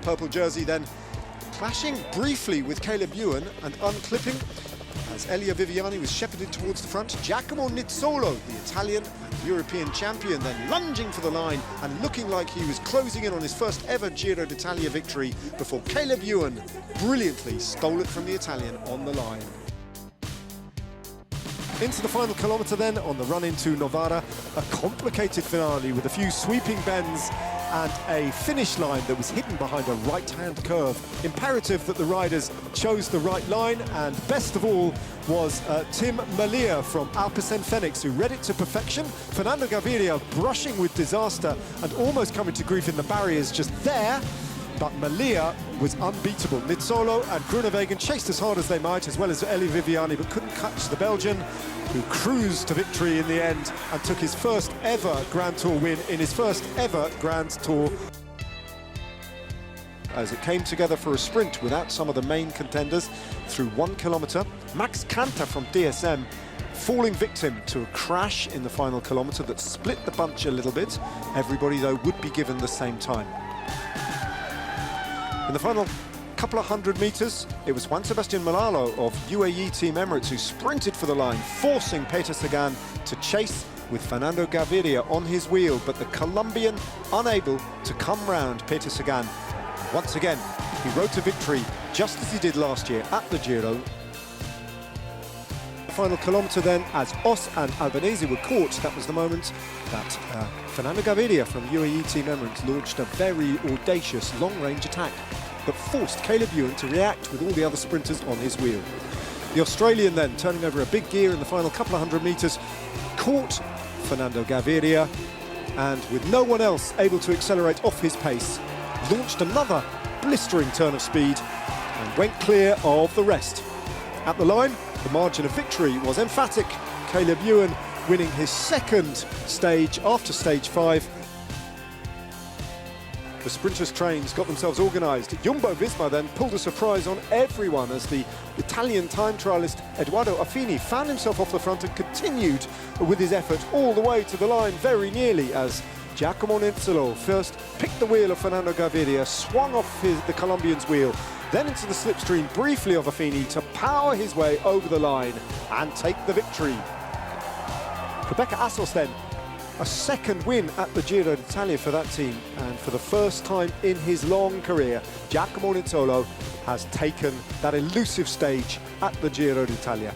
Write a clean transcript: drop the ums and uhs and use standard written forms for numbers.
purple jersey, then clashing briefly with Caleb Ewan and unclipping as Elia Viviani was shepherded towards the front. Giacomo Nizzolo, the Italian and European champion, then lunging for the line and looking like he was closing in on his first ever Giro d'Italia victory before Caleb Ewan brilliantly stole it from the Italian on the line. Into the final kilometre then, on the run into Novara, a complicated finale with a few sweeping bends and a finish line that was hidden behind a right-hand curve. Imperative that the riders chose the right line, and best of all was Tim Merlier from Alpecin Fenix, who read it to perfection. Fernando Gaviria brushing with disaster and almost coming to grief in the barriers just there, but Merlier was unbeatable. Nizzolo and Groenewegen chased as hard as they might, as well as Elia Viviani, but couldn't catch the Belgian, who cruised to victory in the end and took his first ever Grand Tour win in his first ever Grand Tour. As it came together for a sprint without some of the main contenders through 1 kilometre, Max Canter from DSM falling victim to a crash in the final kilometre that split the bunch a little bit. Everybody, though, would be given the same time. In the final couple of 100 metres, it was Juan Sebastian Malalo of UAE Team Emirates who sprinted for the line, forcing Peter Sagan to chase with Fernando Gaviria on his wheel, but the Colombian unable to come round Peter Sagan. Once again, he rode to victory just as he did last year at the Giro. The final kilometre then, as Os and Albanese were caught, that was the moment that Fernando Gaviria from UAE Team Emirates launched a very audacious long-range attack that forced Caleb Ewan to react with all the other sprinters on his wheel. The Australian then, turning over a big gear in the final couple of 100 metres, caught Fernando Gaviria, and with no one else able to accelerate off his pace, launched another blistering turn of speed and went clear of the rest. At the line, the margin of victory was emphatic. Caleb Ewan winning his second stage after stage 5. The sprinters' trains got themselves organised. Jumbo-Visma then pulled a surprise on everyone as the Italian time trialist Edoardo Affini found himself off the front and continued with his effort all the way to the line very nearly as Giacomo Nizzolo first picked the wheel of Fernando Gaviria, swung off the Colombian's wheel, then into the slipstream briefly of Affini to power his way over the line and take the victory. For Pecco Assos then, a second win at the Giro d'Italia for that team, and for the first time in his long career, Giacomo Nizzolo has taken that elusive stage at the Giro d'Italia.